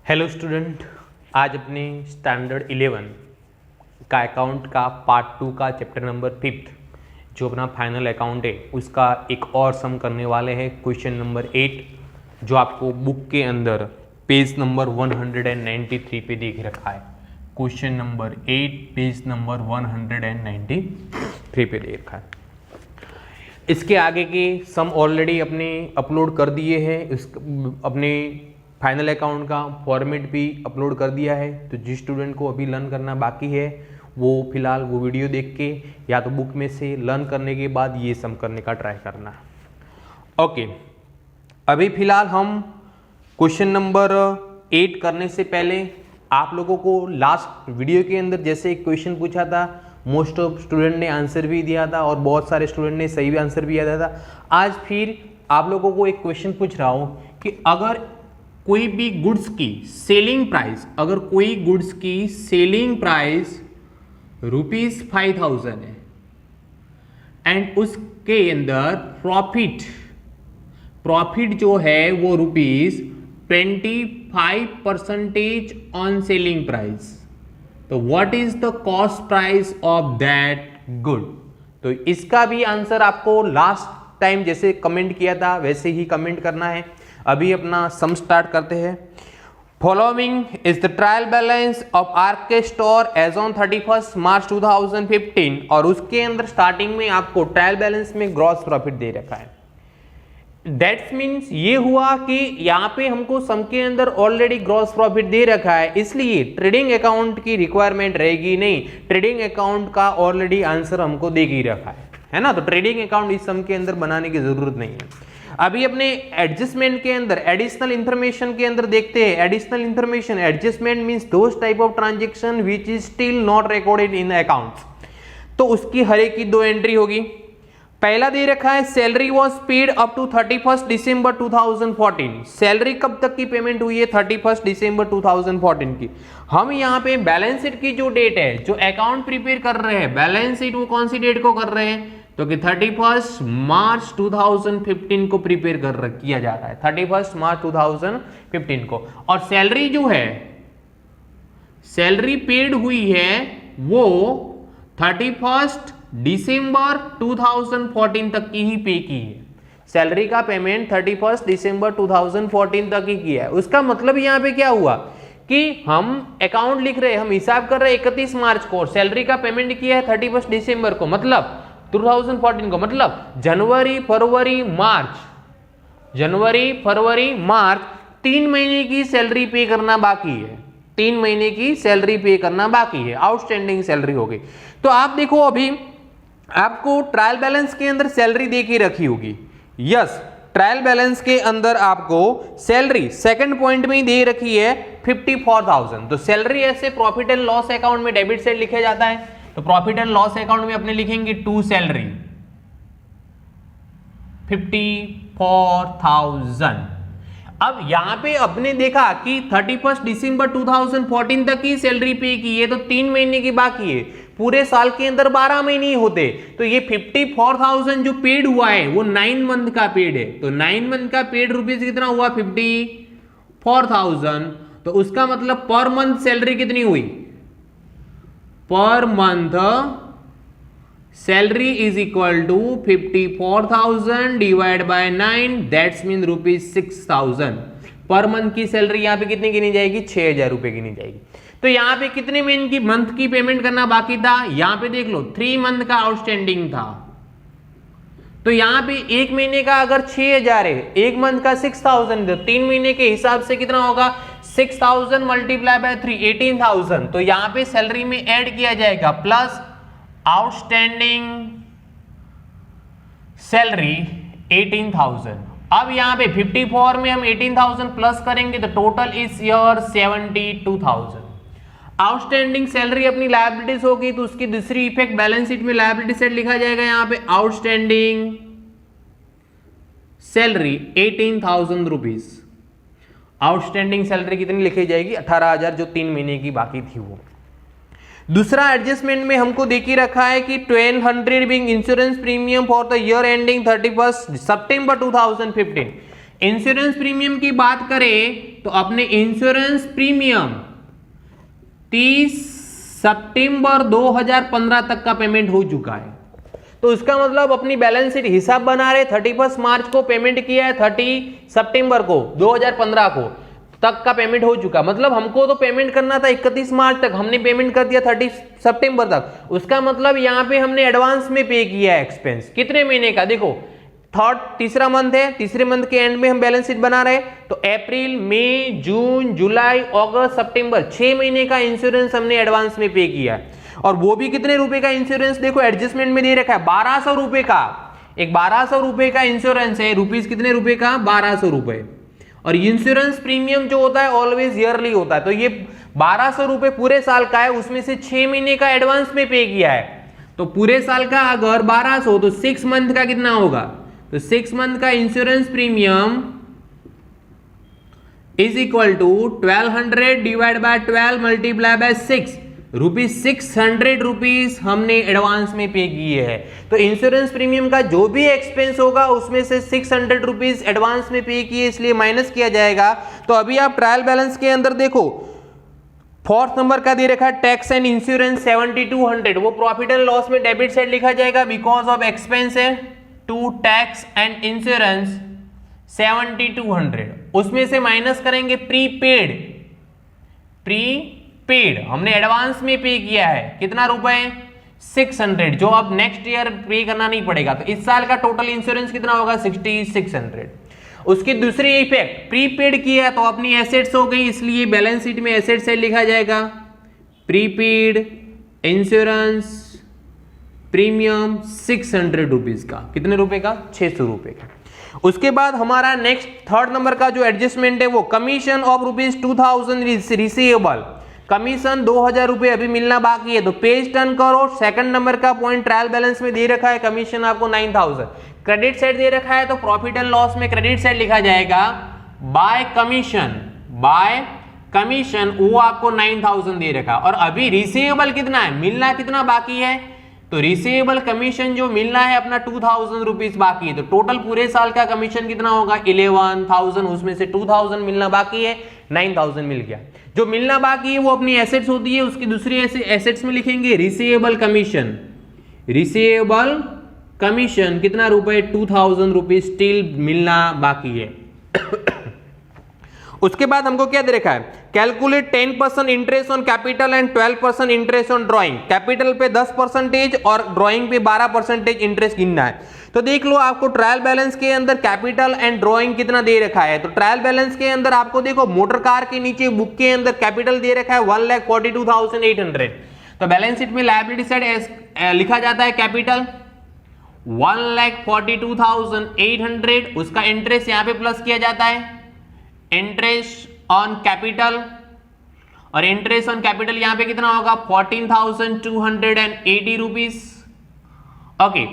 Hello student, आज अपने standard 11 का अकाउंट का पार्ट 2 का चैप्टर नंबर 5 जो अपना फाइनल अकाउंट है उसका एक और सम करने वाले हैं। क्वेश्चन नंबर 8 जो आपको बुक के अंदर पेज नंबर 193 पे देख रखा है। क्वेश्चन नंबर 8 पेज नंबर 193 पे देख रखा है। इसके आगे के सम ऑलरेडी अपने अपलोड कर दिए हैं। इस अपने फाइनल अकाउंट का फॉर्मेट भी अपलोड कर दिया है। तो जिस स्टूडेंट को अभी लर्न करना बाकी है वो फिलहाल वो वीडियो देख के या तो बुक में से लर्न करने के बाद ये सम करने का ट्राई करना। ओके, अभी फिलहाल हम क्वेश्चन नंबर 8 करने से पहले आप लोगों को लास्ट वीडियो के अंदर जैसे एक क्वेश्चन पूछा था, मोस्ट ऑफ स्टूडेंट ने आंसर भी दिया था और बहुत सारे स्टूडेंट ने सही भी आंसर भी दिया था। आज फिर आप लोगों को एक क्वेश्चन पूछ रहा हूं कि अगर कोई भी गुड्स की सेलिंग प्राइस, अगर कोई गुड्स की सेलिंग प्राइस ₹5000 है एंड उसके अंदर प्रॉफिट जो है वो ₹25% ऑन सेलिंग प्राइस, तो what is the cost price of that good. तो इसका भी आंसर आपको लास्ट टाइम जैसे कमेंट किया था वैसे ही कमेंट करना है। अभी अपना सम स्टार्ट करते हैं। Following is the trial balance of RK store as on 31 March 2015 और उसके अंदर स्टार्टिंग में आपको ट्रायल बैलेंस में ग्रॉस प्रॉफिट दे रखा है। दैट्स मीन्स ये हुआ कि यहाँ पे हमको सम के अंदर ऑलरेडी ग्रॉस प्रॉफिट दे रखा है, इसलिए ट्रेडिंग अकाउंट की रिक्वायरमेंट रहेगी नहीं। ट्रेडिंग अकाउंट का ऑलरेडी आंसर हमको दे ही रखा है ना। तो ट्रेडिंग अकाउंट इस सम के अंदर बनाने की जरूरत नहीं है। अभी अपने एडजस्टमेंट के अंदर एडिशनल इंफॉर्मेशन के अंदर देखते हैं। Additional information adjustment means those type of transaction which is still not recorded in accounts. तो उसकी हर एक की 2 एंट्री होगी। पहला दे रखा है salary was paid up to 31 December 2014। Salary कब तक की पेमेंट हुई है? 31 दिसंबर 2014 की। हम यहाँ पे बैलेंस शीट की जो डेट है, जो अकाउंट प्रिपेयर कर रहे हैं बैलेंस शीट, वो कौन सी डेट को कर रहे हैं? तो कि 31 मार्च 2015 को प्रिपेयर किया जा रहा है, 31 मार्च 2015 को। और सैलरी जो है, सैलरी पेड हुई है वो 31 दिसंबर 2014 तक की ही पे की है। सैलरी का पेमेंट 31 दिसंबर 2014 तक ही किया है। उसका मतलब यहाँ पे क्या हुआ कि हम अकाउंट लिख रहे हैं, हम हिसाब कर रहे हैं 31 मार्च को, सैलरी का पेमेंट किया है 31 दिसंबर को, मतलब 2014 को, मतलब जनवरी फरवरी मार्च 3 महीने की सैलरी पे करना बाकी है। 3 महीने की सैलरी पे करना बाकी है, आउटस्टैंडिंग सैलरी हो गई। तो आप देखो अभी आपको ट्रायल बैलेंस के अंदर सैलरी दे के रखी होगी। यस, ट्रायल बैलेंस के अंदर आपको सैलरी सेकंड पॉइंट में ही दे रखी है 54,000। तो सैलरी ऐसे प्रॉफिट एंड लॉस अकाउंट में डेबिट साइड लिखा जाता है। तो प्रॉफिट एंड लॉस अकाउंट में अपने लिखेंगे टू सैलरी 54,000। अब यहां पे अपने देखा कि 31 दिसंबर 2014 तक की सैलरी पे की है, तो 3 महीने की बाकी है। पूरे साल के अंदर 12 महीने होते, तो ये 54,000 जो पेड हुआ है वो 9 मंथ का पेड है। तो 9 मंथ का पेड रुपीज कितना हुआ? 54,000। तो उसका मतलब पर मंथ सैलरी कितनी हुई? Per month salary is equal to 54,000 divide by 9, that's mean ₹6,000। Per month की सैलरी यहाँ पे कितनी गिनी जाएगी? 6,000 रुपए गिनी जाएगी। तो यहाँ पे कितने मंथ की पेमेंट करना बाकी था? यहाँ पे देख लो 3 मंथ का आउटस्टैंडिंग था। तो यहाँ पे 1 महीने का अगर 6,000 है, 1 मंथ का 6,000, तो 3 महीने के हिसाब से कितना होगा? 6,000 मल्टीप्लाई बाय 3, 18,000। तो यहाँ पे सैलरी में ऐड किया जाएगा प्लस आउटस्टैंडिंग सैलरी 18,000। अब यहाँ पे 54 में हम 18,000 प्लस करेंगे तो total is your 72,000। Outstanding salary अपनी लायबिलिटीज होगी, तो उसकी दूसरी इफेक्ट बैलेंस शीट में लायबिलिटी साइड लिखा जाएगा। यहाँ पे outstanding salary 18,000 rupees. Outstanding salary कितनी लिखी जाएगी? 18,000, जो 3 महीने की बाकी थी वो। दूसरा एडजस्टमेंट में हमको देखी रखा है कि 1200 being insurance premium for the year ending 31 September 2015। Insurance premium की बात करें तो अपने इंश्योरेंस प्रीमियम 30 सितंबर 2015 तक का पेमेंट हो चुका है। तो इसका मतलब अपनी बैलेंस शीट हिसाब बना रहे 31 मार्च को पेमेंट किया है, 30 सितंबर को 2015 को तक का पेमेंट हो चुका। मतलब हमको तो पेमेंट करना था 31 मार्च तक, हमने पेमेंट कर दिया 30 सितंबर तक। उसका मतलब यहाँ पे हमने एडवांस में पे किया है एक्सपेंस। कितने महीने का? देखो तीसरा मंथ है, तीसरे मंथ के एंड में हम बैलेंस शीट बना रहे हैं, तो अप्रैल, मई, जून, जुलाई, अगस्त, सितंबर 6 महीने का इंश्योरेंस हमने एडवांस में पे किया है। और वो भी कितने रुपए का इंश्योरेंस? देखो एडजस्टमेंट में दे रखा है 1200 रुपए का। एक 1200 रुपए का इंश्योरेंस है। रुपीज कितने रुपए का? 1200 रुपए। और इंश्योरेंस प्रीमियम जो होता है ऑलवेज ईयरली होता है। तो ये 1200 रुपए पूरे साल का है, उसमें से 6 महीने का एडवांस में पे किया है। तो पूरे साल का अगर 1200 तो 6 मंथ का कितना होगा? तो 6 मंथ का insurance premium is equal to 1200 divide by 12 multiply by 6 600 rupees हमने एडवांस में पे किए हैं। तो इंश्योरेंस प्रीमियम का जो भी एक्सपेंस होगा उसमें से 600 रुपीज एडवांस में पे किए, इसलिए माइनस किया जाएगा। तो अभी आप ट्रायल बैलेंस के अंदर देखो, 4th नंबर का दे रखा है टैक्स एंड इंश्योरेंस 7200, वो प्रॉफिट एंड लॉस में डेबिट साइड लिखा जाएगा बिकॉज ऑफ एक्सपेंस है टू टैक्स एंड इंश्योरेंस 7200। उसमें से माइनस करेंगे प्रीपेड हमने एडवांस में पे किया है कितना रुपए? 600, जो अब नेक्स्ट ईयर पे करना नहीं पड़ेगा। तो इस साल का टोटल इंश्योरेंस कितना होगा? 6600। उसकी दूसरी इफेक्ट प्रीपेड किया तो अपनी एसेट्स हो गई, इसलिए बैलेंस शीट में एसेट साइड लिखा जाएगा प्रीपेड इंश्योरेंस प्रीमियम 600 रुपीज का। कितने रुपए का? 600 रुपए का। उसके बाद हमारा नेक्स्ट 3rd नंबर का जो एडजस्टमेंट है वो कमीशन ऑफ ₹2000 रिसीवेबल। कमीशन 2000 रुपए अभी मिलना बाकी है, तो पेज टर्न करो। 2nd नंबर का पॉइंट ट्रायल बैलेंस में दे रखा है कमीशन आपको 9000। क्रेडिट साइड दे रखा है तो प्रॉफिट एंड लॉस में क्रेडिट साइड लिखा जाएगा बाय कमीशन वो आपको 9000 दे रखा। और अभी रिसीवेबल कितना है? मिलना कितना बाकी है? तो रिसीवेबल कमीशन जो मिलना है अपना 2000 रुपीज बाकी है। तो टोटल पूरे साल का कमीशन कितना होगा? 11000। उसमें से 2000 मिलना बाकी है, 9000 मिल गया। जो मिलना बाकी है वो अपनी एसेट्स होती है, उसकी दूसरी एसेट्स में लिखेंगे रिसीवेबल कमीशन कितना रुपए? 2000 रुपीज स्टिल मिलना बाकी है। उसके बाद हमको क्या दे रखा है? Calculate 10% interest on capital and 12% interest on drawing. Capital पे 10% और ड्राइंग पे 12% इंटरेस्ट गिनना है। तो देख लो आपको ट्रायल बैलेंस के अंदर कैपिटल एंड ड्राइंग कितना दे रखा है। तो ट्रायल बैलेंस के अंदर आपको देखो मोटर कार के नीचे बुक के अंदर कैपिटल दे रखा है 1,42,800। तो बैलेंस शीट में लायबिलिटी साइड लिखा जाता है कैपिटल 1,42,800, उसका इंटरेस्ट यहां पे प्लस किया जाता है इंटरेस्ट ऑन कैपिटल, और इंटरेस्ट ऑन कैपिटल यहां पे कितना होगा? 14,280 रुपीज। ओके,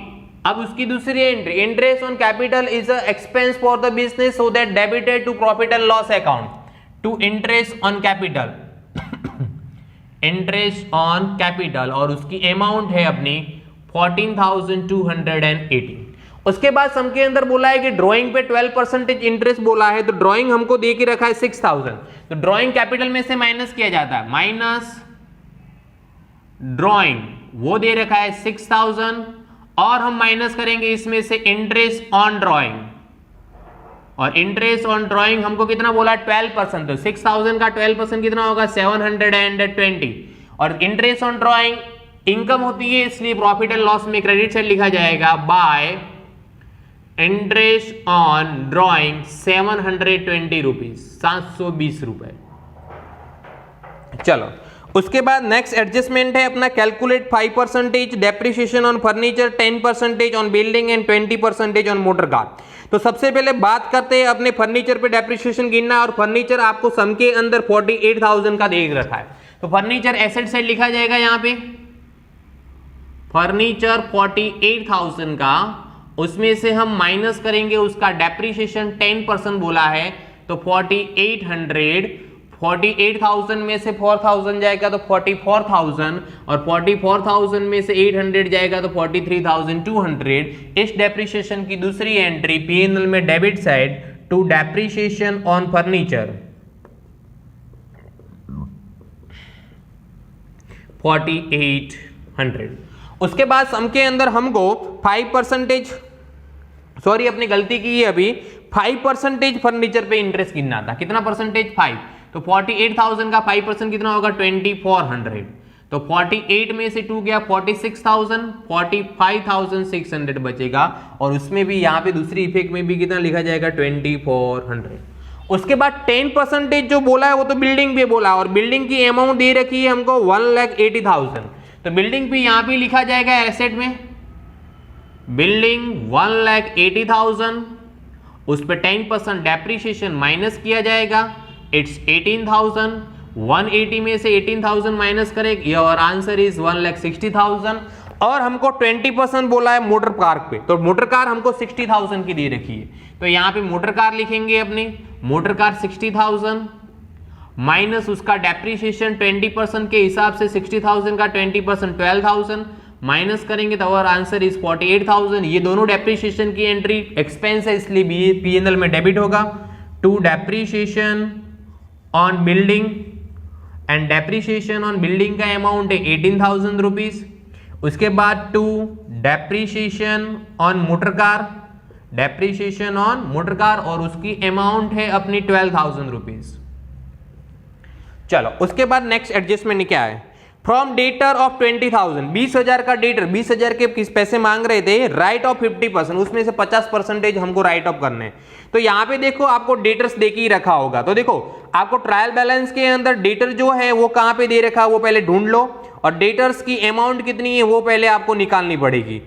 अब उसकी दूसरी entry, interest on capital is a expense for the business so that debited to profit and loss account to interest on capital interest on capital, और उसकी अमाउंट है अपनी 14,280। उसके बाद सम के अंदर बोला है कि ड्राइंग पे 12% इंटरेस्ट बोला है, तो ड्राइंग हमको दे के रखा है 6000। तो ड्राइंग कैपिटल में से माइनस किया जाता है, माइनस ड्राइंग वो दे रखा है 6000, और हम माइनस करेंगे इसमें से इंटरेस्ट ऑन ड्राइंग, और इंटरेस्ट ऑन ड्राइंग हमको कितना बोला? 12%। तो 6000 का 12% कितना होगा? 720। और इंटरेस्ट ऑन ड्राइंग इनकम होती है, इसलिए प्रॉफिट एंड लॉस में क्रेडिट साइड लिखा जाएगा bye interest on drawing 720 rupees, 720 रुपए। चलो, उसके बाद नेक्स्ट एडजस्टमेंट है अपना calculate 5% depreciation on furniture, 10% on building and 20% on motor car. तो सबसे पहले बात करते हैं अपने फर्नीचर पे डेप्रिसिएशन गिनना है, और फर्नीचर आपको सम के अंदर 48,000 का देख रखा है। तो फर्नीचर एसेट साइड लिखा जाएगा यहाँ पे फर्नीचर 48,000 का, उसमें से हम माइनस करेंगे उसका डेप्रिसिएशन 10% बोला है, तो 48,000 में से 4000 जाएगा तो 44,000, और 44,000 में से 800 जाएगा तो 43,200। इस डेप्रिसिएशन की दूसरी एंट्री पीएनएल में debit side to depreciation on furniture 4800। उसके बाद सम के अंदर हमको 5%, सॉरी अपनी गलती की है, अभी 5% फर्नीचर पे इंटरेस्ट गिनना था। कितना परसेंटेज? 5। तो 48,000 का 5% कितना होगा? 2400। तो 48 में से 2 गया 46,000, 45,600 बचेगा। और उसमें भी यहाँ पे दूसरी इफेक्ट में भी कितना लिखा जाएगा? 2400। उसके बाद 10% जो बोला है वो तो बिल्डिंग पे बोला, और बिल्डिंग की अमाउंट दे रखी है हमको 1,80,000। तो बिल्डिंग भी यहाँ पे लिखा जाएगा एसेट में, बिल्डिंग 1,80,000, उस पर 10% डेप्रिसिएशन माइनस किया जाएगा, इट्स 18,000। 180 में से 18,000 माइनस करें और आंसर इज 1,60,000। और हमको 20% बोला है मोटर कार पे, तो मोटर कार हमको 60,000 की दे रखी है। तो यहाँ पे मोटर कार लिखेंगे अपनी, मोटर कार 60,000 माइनस उसका डेप्रिसिएशन 20% के हिसाब से 60,000 का 20% 12,000 माइनस करेंगे तो और आंसर इज 48,000। ये दोनों डेप्रिसिएशन की एंट्री एक्सपेंस है, इसलिए P&L में डेबिट होगा। To depreciation on building, and depreciation on building का अमाउंट है 18,000 रुपीज। उसके बाद to depreciation on motor car, depreciation on motor car, और उसकी अमाउंट है अपनी 12,000 रुपीज। चलो उसके बाद नेक्स्ट एडजस्टमेंट क्या है? फ्रॉम डेटर ऑफ 20,000, 20,000 का डेटर, 20,000 के किस पैसे मांग रहे थे? राइट ऑफ 50%, उसमें से 50% हमको राइट ऑफ करने हैं। तो यहाँ पे देखो आपको डेटर्स दे के ही रखा होगा, तो देखो आपको ट्रायल बैलेंस के अंदर डेटर जो है वो कहाँ पे दे रखा है वो पहले ढूंढ लो, और डेटर्स की अमाउंट कितनी है वो पहले आपको निकालनी पड़ेगी।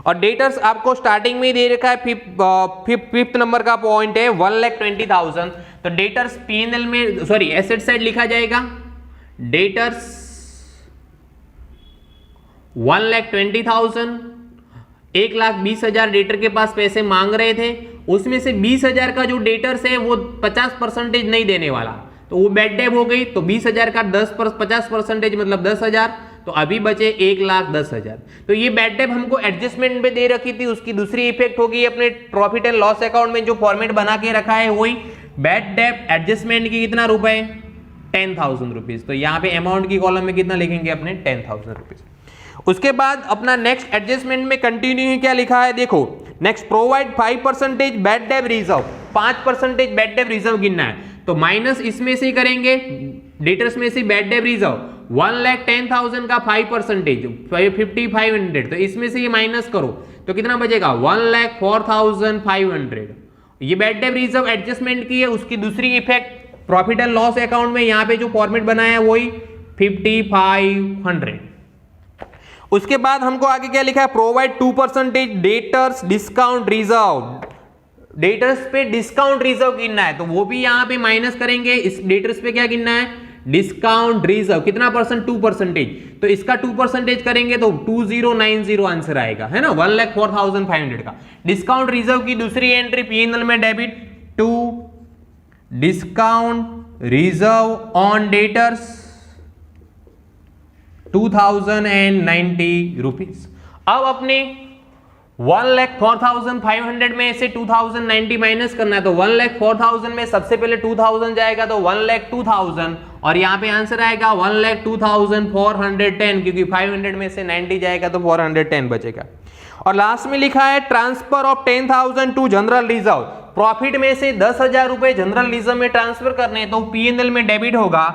और डेटर्स आपको स्टार्टिंग में दे रखा है, फिफ्थ नंबर का पॉइंट है 1,20,000। तो डेटर्स P&L में, सॉरी एसेट साइड लिखा जाएगा, डेटर्स 1,20,000, 1,20,000 डेटर के पास पैसे मांग रहे थे, उसमें से 20,000 का जो डेटर्स है वो 50% नहीं देने वाला, तो वो बैड डेब हो गई। तो 20,000 का 50% मतलब 10,000, तो अभी बचे 1,10,000। तो ये बैड डेब हमको एडजस्टमेंट में दे रखी थी, उसकी दूसरी इफेक्ट होगी अपने प्रॉफिट एंड लॉस अकाउंट में जो फॉर्मेट बना के रखा है वही बैड डेब एडजस्टमेंट की कितना रुपए? 10,000 रुपीज। तो यहाँ पे अमाउंट की कॉलम में कितना लिखेंगे अपने? 10,000 रुपीज। उसके बाद अपना नेक्स्ट एडजस्टमेंट में कंटिन्यू क्या लिखा है देखो, next provide 5% bad डेब reserve, 5% bad डेब reserve गिनना है। तो माइनस इसमें से करेंगे, डेटर्स में से बैड डेब रिजर्व 1,10,000 का 5% 5,500, तो इसमें से ये माइनस करो तो कितना बचेगा? 1,04,500। ये बैड डेब रिजर्व एडजस्टमेंट की है, उसकी दूसरी effect profit and loss account में यहाँ पे जो फॉर्मेट बनाया है वही 5,500। उसके बाद हमको आगे क्या लिखा है? Provide 2% debtors discount reserve, debtors पे डिस्काउंट रिजर्व गिनना है, तो वो भी यहाँ पे माइनस करेंगे। इस डेटर्स पे क्या गिनना है? डिस्काउंट रिजर्व कितना परसेंट? 2%। तो इसका 2% करेंगे तो 2090 आंसर आएगा, है ना, 1,04,500 का। डिस्काउंट रिजर्व की दूसरी एंट्री P&L में debit to discount reserve on debtors 2,090 rupees. अब अपने 1,04,500 में से 2,090 माइनस करना है, तो 1,04,000 में सबसे पहले 2,000 जाएगा तो 1,02,000, और यहाँ पे आंसर आएगा 1,02,410, क्योंकि 500 में से 90 जाएगा तो 410 बचेगा। और लास्ट में लिखा है transfer of 10,000 to general reserve, profit में से 10,000 रुपए जनरल रिजर्व में ट्रांसफर करने, तो P&L में डेबिट होगा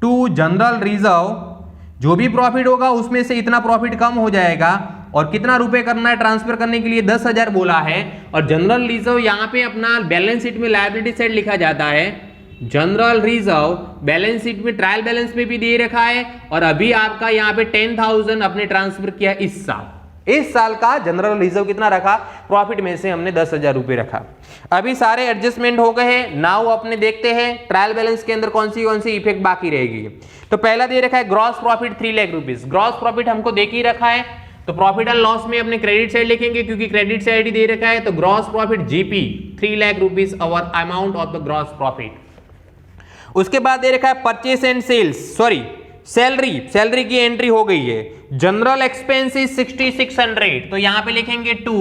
टू जनरल रिजर्व, जो भी प्रॉफिट होगा उसमें से इतना प्रॉफिट कम हो जाएगा, और कितना रुपए करना है ट्रांसफर करने के लिए? 10,000 बोला है। और जनरल रिजर्व यहाँ पे अपना बैलेंस शीट में लायबिलिटी साइड लिखा जाता है, जनरल रिजर्व बैलेंस शीट में ट्रायल बैलेंस में भी दे रखा है, और अभी आपका यहाँ पे 10,000 अपने ट्रांसफर किया इस साल का जनरल रिजर्व कितना रखा? प्रॉफिट में से हमने 10,000 रुपए रखा। अभी सारे एडजस्टमेंट हो गए हैं। नाउ अपने देखते हैं ट्रायल बैलेंस के अंदर कौन सी इफेक्ट बाकी रहेगी। तो पहला दे रखा है gross profit 3 lakh rupees, gross profit हमको देख ही रखा है, तो प्रॉफिट एंड लॉस में अपने क्रेडिट साइड लिखेंगे क्योंकि क्रेडिट साइड ही दे रखा है। तो gross profit GP 3 lakh rupees our amount of the gross profit. उसके बाद दे रखा है purchase and sales, sorry salary की एंट्री हो गई है। जनरल एक्सपेंसेस 6,600, तो यहां पे लिखेंगे to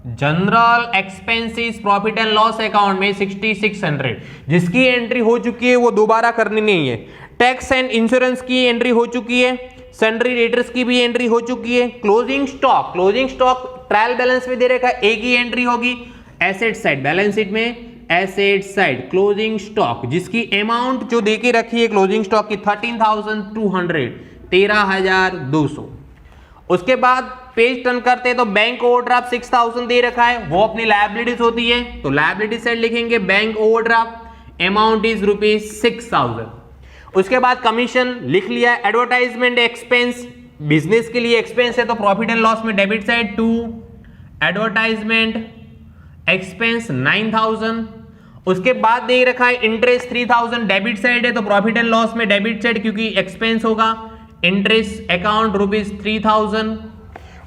general expenses profit and loss account में 6600, जिसकी एंट्री हो चुकी है वो दोबारा करनी नहीं है। टैक्स एंड इंश्योरेंस की एंट्री हो चुकी है, सन्ड्री रेटर्स की भी एंट्री हो चुकी है। क्लोजिंग स्टॉक ट्रायल बैलेंस में दे रखा है, एक ही एंट्री होगी एसेट साइड, बैलेंस शीट में एसेट साइड क्लोजिंग स्टॉक, जिसकी अमाउंट जो देके रखी है क्लोजिंग स्टॉक की 13,200, 13,200। उसके बाद पेज टर्न करते हैं तो बैंक ओवरड्राफ्ट 6,000 दे रखा है, वो अपनी लायबिलिटीज होती है, तो लायबिलिटी साइड लिखेंगे बैंक ओवरड्राफ्ट, अमाउंट इज ₹6,000। उसके बाद कमीशन लिख लिया, एडवर्टाइजमेंट एक्सपेंस बिजनेस के लिए एक्सपेंस है तो प्रॉफिट एंड लॉस में डेबिट साइड 2, एडवर्टाइजमेंट एक्सपेंस 9,000। उसके बाद दे रखा है इंटरेस्ट 3,000, डेबिट साइड है तो प्रॉफिट एंड लॉस में डेबिट साइड क्योंकि एक्सपेंस होगा, इंटरेस्ट अकाउंट ₹3,000।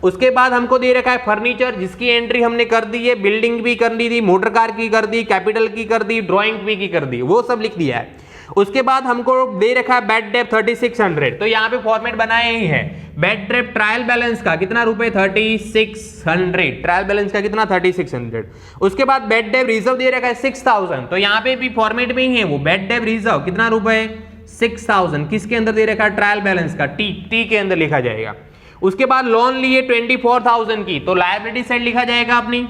उसके बाद हमको दे रखा है फर्नीचर, जिसकी एंट्री हमने कर दी है, बिल्डिंग भी कर दी थी, मोटर कार की कर दी, कैपिटल की कर दी, ड्राइंग भी की कर दी, वो सब लिख दिया है। उसके बाद हमको दे रखा है बैड डेट 3600, तो यहाँ पे फॉर्मेट बनाया ही है, बैड डेट ट्रायल बैलेंस का कितना रुपए 3600, ट्रायल बैलेंस का कितना 3600। उसके बाद बैड डेट रिजर्व दे रखा है 6000, तो यहाँ पे भी फॉर्मेट में ही है वो, बैड डेट रिजर्व कितना रुपए 6000, किसके अंदर दे रखा है ट्रायल बैलेंस का, टी के अंदर लिखा जाएगा। उसके बाद लोन लिए 24,000 की, तो लायबिलिटी साइड लिखा जाएगा अपनी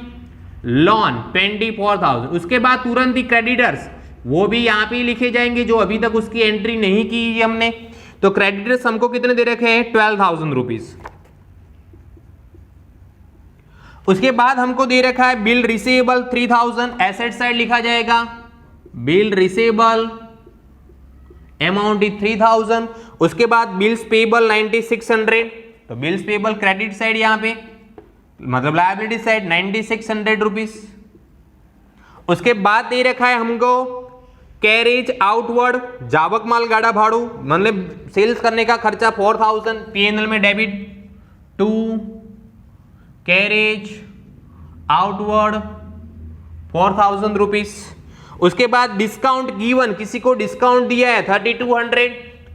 लोन 24,000। उसके बाद तुरंत ही क्रेडिटर्स, वो भी यहां पे लिखे जाएंगे जो अभी तक उसकी एंट्री नहीं की है हमने, तो क्रेडिटर्स हमको कितने दे रखे हैं 12,000 रुपीज। उसके बाद हमको दे रखा है बिल रिसीवेबल 3,000, एसेट साइड लिखा जाएगा बिल रिसीवेबल अमाउंट इज 3,000। उसके बाद बिल्स पेबल 9,600, तो बिल्स पेबल क्रेडिट साइड यहां पे मतलब लायबिलिटी साइड 9,600 रुपीज। उसके बाद दे रखा है हमको कैरेज आउटवर्ड, जावक माल गाड़ा भाड़ू, मतलब सेल्स करने का खर्चा 4,000, पीएनएल में डेबिट 2, कैरेज आउटवर्ड 4,000 रुपीज। उसके बाद डिस्काउंट गिवन, किसी को डिस्काउंट दिया है 3,200,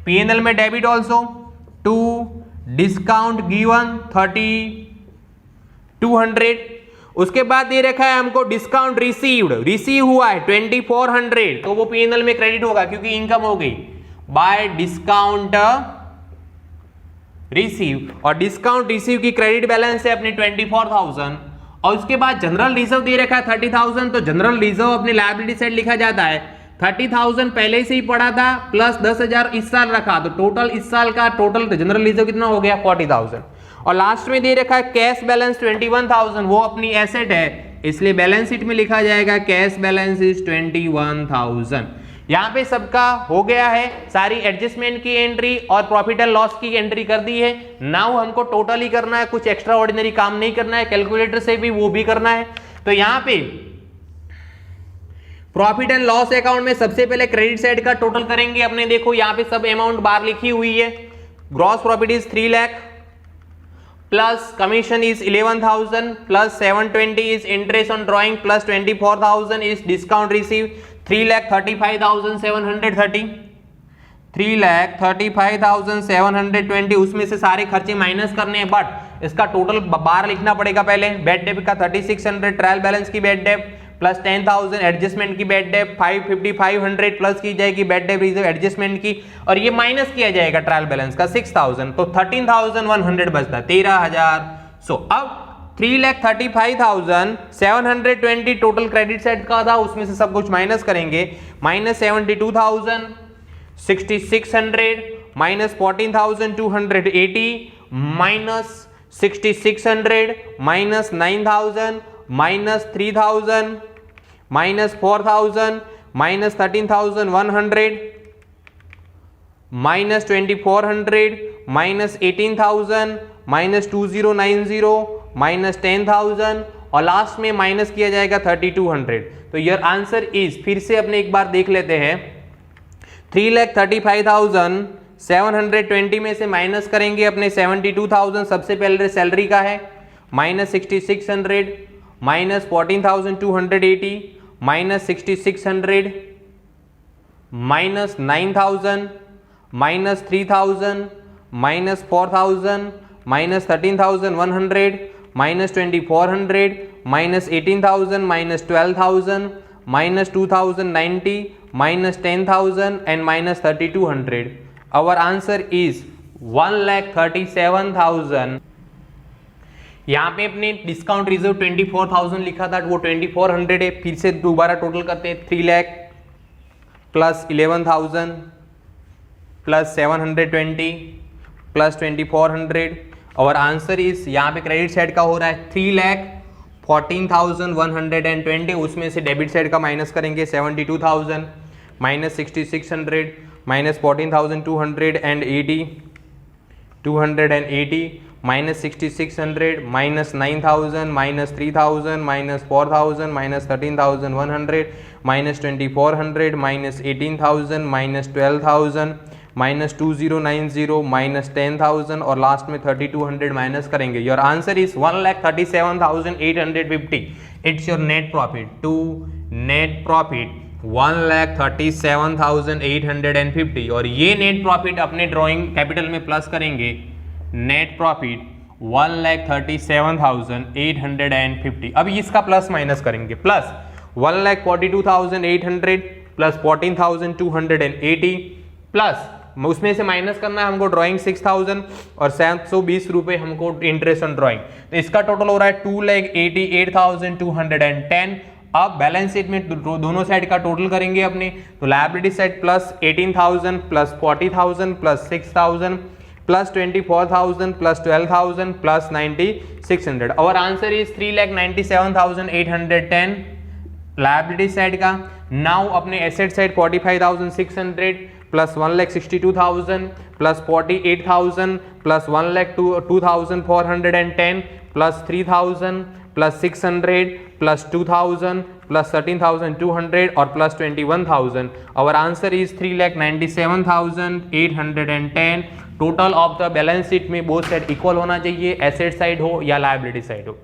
पीएनएल में डेबिट ऑल्सो 2, डिस्काउंट गिवन 3,200। उसके बाद दे रखा है हमको डिस्काउंट रिसीव हुआ है 2,400, तो वो पीएनएल में क्रेडिट होगा क्योंकि इनकम हो गई बाय डिस्काउंट रिसीव, और डिस्काउंट रिसीव की क्रेडिट बैलेंस है अपनी 24,000। और उसके बाद जनरल रिजर्व दे रखा है 30,000, तो जनरल रिजर्व अपनी लायबिलिटी साइड लिखा जाता है, 30,000 पहले से ही पड़ा था प्लस 10,000 इस साल रखा, तो टोटल इस साल का टोटल जनरल रिजर्व कितना हो गया 40,000। और लास्ट में दे रखा है कैश बैलेंस 21,000, वो अपनी एसेट है इसलिए बैलेंस शीट में लिखा जाएगा कैश बैलेंस इज 21,000। यहाँ पे सबका हो गया है, सारी एडजस्टमेंट की एंट्री और प्रॉफिट एंड लॉस की एंट्री कर दी है। नाउ हमको टोटल ही करना है, कुछ एक्स्ट्रा ऑर्डिनरी काम नहीं करना है, कैलकुलेटर से भी वो भी करना है। तो यहाँ पे प्रॉफिट एंड लॉस अकाउंट में सबसे पहले क्रेडिट साइड का टोटल करेंगे अपने, देखो यहाँ पे सब अमाउंट बाहर लिखी हुई है, gross profit is 3 lakh plus commission is 11,000 plus 720 is interest on drawing plus 24,000 is discount receive 3,35,730, 3,35,720, उसमें से सारे खर्चे माइनस करने हैं, बट इसका टोटल बाहर लिखना पड़ेगा पहले। बैड डेप का 3,600 ट्रायल बैलेंस की बैड डेप प्लस 10,000 एडजस्टमेंट की बैड डेप 550 प्लस की जाएगी बैड डेप रिजर्व एडजस्टमेंट की, और ये माइनस किया जाएगा ट्रायल बैलेंस का 6,000, तो 13,100 बचता है 13,100। अब 3,35,720 टोटल क्रेडिट साइड का था, उसमें से सब कुछ माइनस करेंगे, minus 72,000, 6,600 minus 14,280 minus 6,600 minus 9,000 minus 3,000 minus 4,000 minus 13,100 minus 2,400 minus 18,000 minus 2,090 minus 10,000 और लास्ट में माइनस किया जाएगा 3,200। तो योर आंसर इज, फिर से अपने एक बार देख लेते हैं, 3,35,720 में से माइनस करेंगे अपने 72,000 सबसे पहले सैलरी का है, minus 6,600 minus 14,280 minus 6,600 minus 9,000 minus 3,000 minus 4,000 minus 13,100 minus 2,400 minus 18,000 minus 12,000 minus 2,090 minus 10,000 and minus 3,200. Our answer is 1,37,000. यहाँ पे अपने डिस्काउंट रिजर्व 24,000 लिखा था, वो 2,400 है. फिर से दोबारा टोटल करते हैं. 3 लाख प्लस 11,000 प्लस 720 प्लस 2,400. और आंसर इज यहाँ पे क्रेडिट साइड का हो रहा है 3,14,120. उसमें से डेबिट साइड का माइनस करेंगे 72,000 minus 6,600 minus 14,280 minus 6,600 minus 9,000 minus 3,000 minus 4,000 minus 13,100 minus 2,400 minus 18,000 minus 12,000 minus 2,090 minus 10,000 और लास्ट में 3,200 माइनस करेंगे. Your answer is 1,37,850. It's your net profit. To net profit 1,37,850. और ये नेट प्रॉफिट अपने ड्राइंग कैपिटल में plus करेंगे. Net profit 1,37,850. अब इसका प्लस माइनस करेंगे. प्लस 1,42,800 प्लस 14,280 प्लस उसमें से माइनस करना है हमको ड्राइंग 6,000 और 720 रुपए हमको इंटरेस्ट ऑन ड्राइंग. तो इसका टोटल हो रहा है 2,88,210. अब बैलेंस शीट में दोनों साइड का टोटल करेंगे अपने. तो liability side plus 18,000 plus 40,000 plus 6,000 plus 24,000 plus 12,000 plus 9,600. और आंसर इज 3,97,810 लायबिलिटी साइड का. नाउ अपने asset side 45,600 plus 1,62,000 plus 48,000 plus 1,02,410 plus 3,000 plus 600 plus 2,000 plus 13,200 और plus 21,000. Our answer is 3,97,810. Total of the balance sheet में both side equal होना चाहिए, asset side हो या liability side हो.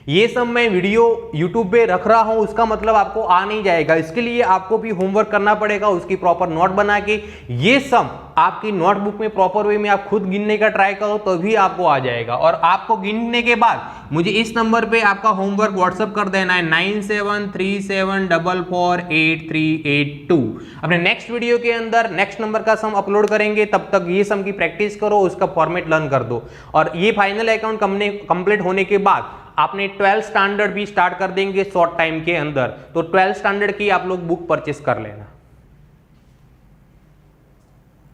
ये सब मैं वीडियो YouTube पे रख रहा हूं, उसका मतलब आपको आ नहीं जाएगा. इसके लिए आपको भी होमवर्क करना पड़ेगा, उसकी प्रॉपर नोट बना के ये सब आपकी नोटबुक में प्रॉपर वे में आप खुद गिनने का ट्राई करो तभी आपको आ जाएगा. और आपको गिनने के बाद मुझे इस नंबर पे आपका होमवर्क व्हाट्सअप कर देना है 9737448382. अपने नेक्स्ट वीडियो के अंदर नेक्स्ट नंबर का सम अपलोड करेंगे, तब तक ये सम की प्रैक्टिस करो, उसका फॉर्मेट लर्न कर दो. और ये फाइनल अकाउंट कंप्लीट होने के बाद आपने 12th स्टैंडर्ड भी स्टार्ट कर देंगे शॉर्ट टाइम के अंदर. तो 12th स्टैंडर्ड की आप लोग बुक परचेस कर लेना.